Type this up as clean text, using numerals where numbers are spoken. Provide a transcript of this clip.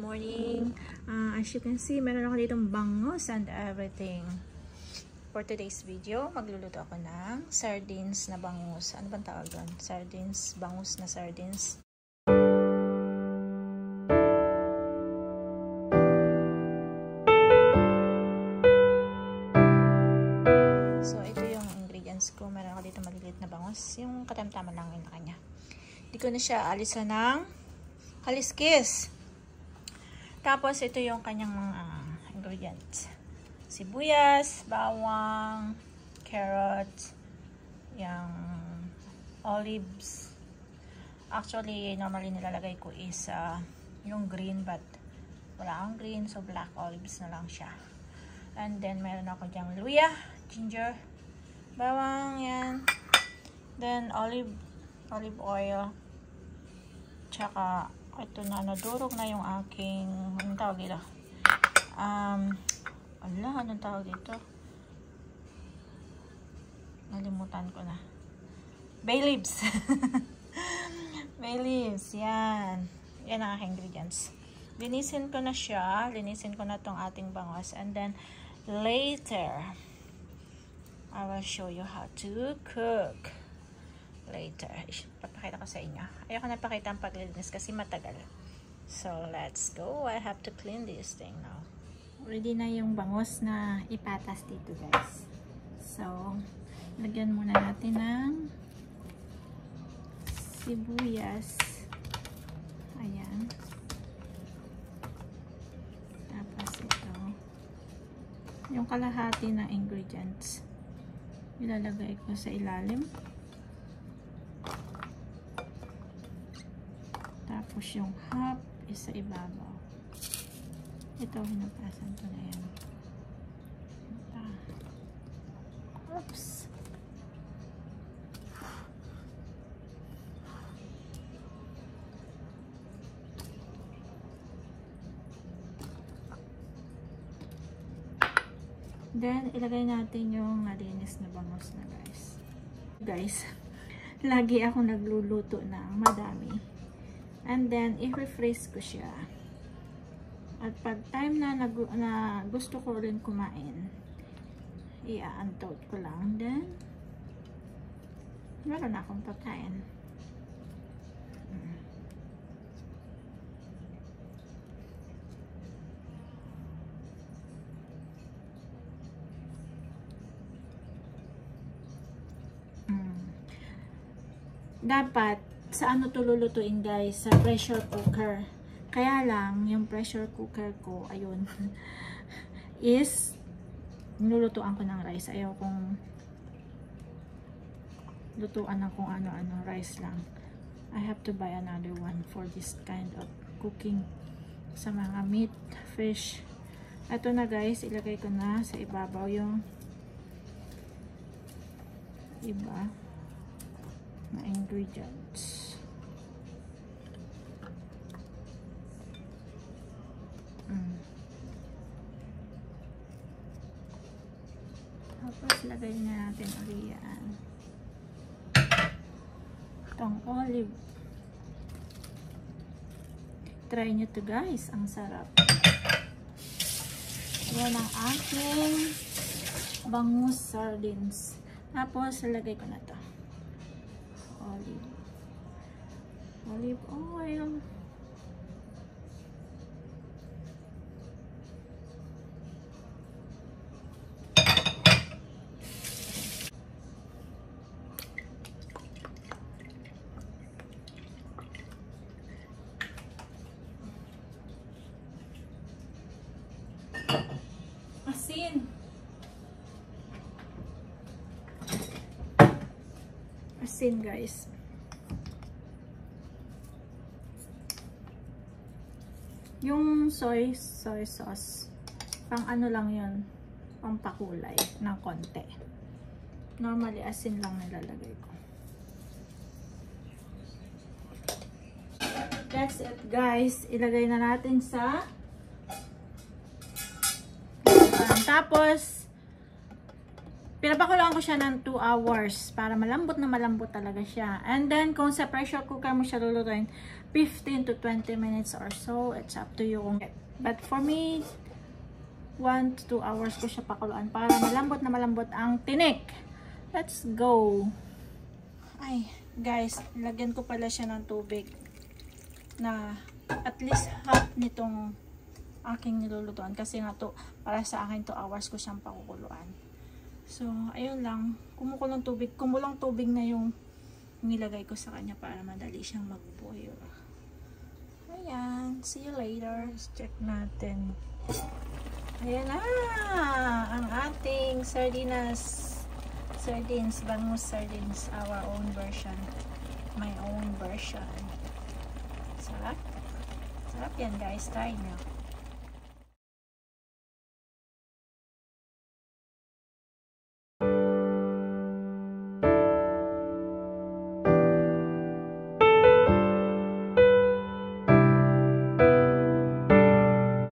morning. As you can see, meron ako ditong bangus and everything. For today's video, magluluto ako ng sardines na bangus. Ano bang tawag doon? Sardines, bangus na sardines. So, ito yung ingredients ko. Meron ako dito maliliit na bangus. Yung katamtaman lang yun na kanya. Hindi ko na siya alisan ng kaliskis. Tapos, ito yung kanyang mga ingredients. Sibuyas, bawang, carrots, yung olives. Actually, normally nilalagay ko is yung green, but wala akong green, so black olives na lang siya. And then, meron ako dyang luya, ginger, bawang, yan. Then, olive oil. Tsaka, ito na, nadurog na yung aking, anong tawag dito? Anong tawag dito? Nalimutan ko na. Bay leaves. Bay leaves, yan. Yan ang aking ingredients. Linisin ko na siya. Linisin ko na tong ating bangus. And then, later, I will show you how to cook. Later. Papakita ko sa inyo. Ayoko na pakita ang paglilinis kasi matagal. So, let's go. I have to clean this thing now. Ready na yung bangus na ipatas dito, guys. So, lagyan muna natin ng sibuyas. Ayan. Tapos ito. Yung kalahati ng ingredients. Ilalagay ko sa ilalim. Tapos yung half is sa ibabaw. Ito, hinugasan ko na yan. Oops. Then, ilagay natin yung nalinis na bangus na, guys. Guys, lagi ako nagluluto ng madami. And then, i-refresh ko siya. At pag time na gusto ko rin kumain, i-untoast ko lang. Then, meron na akong pagkain. Dapat, sa ano to lulutuin, guys? Sa pressure cooker. Kaya lang, yung pressure cooker ko, ayun, is, nilulutuan ko ng rice. Ayaw kong lutuan ng kung ano-ano, rice lang. I have to buy another one for this kind of cooking sa mga meat, fish. Ito na, guys, ilagay ko na sa ibabaw yung iba na ingredients. Tapos, lagay na natin ulit yan. Itong olive. Try nyo to, guys. Ang sarap. Yan ang aking bangus sardines. Tapos, lagay ko na to. Olive oil. Asin, guys. Yung soy sauce, pang ano lang yun, pang pakulay ng konti. Normally, asin lang nilalagay ko. That's it, guys. Ilagay na natin sa tapos Pinapakuluan ko siya ng 2 hours para malambot na malambot talaga siya. And then, kung sa pressure cooker mo siya lulutuin, 15 to 20 minutes or so. It's up to you. But for me, 1 to 2 hours ko siya pakuluan para malambot na malambot ang tinik. Let's go! Ay, guys, lagyan ko pala siya ng tubig na at least half nitong aking nilulutuan. Kasi nga to, para sa akin 2 hours ko siyang pakukuluan. So, ayun lang. Kumukulong tubig. Kumulong tubig na yung nilagay ko sa kanya para madali siyang mag-boil. Ayan. See you later. Let's check natin. Ayan na. Ang ating sardines. Bangus sardines. Our own version. My own version. Sarap. Sarap yan guys. Try nyo.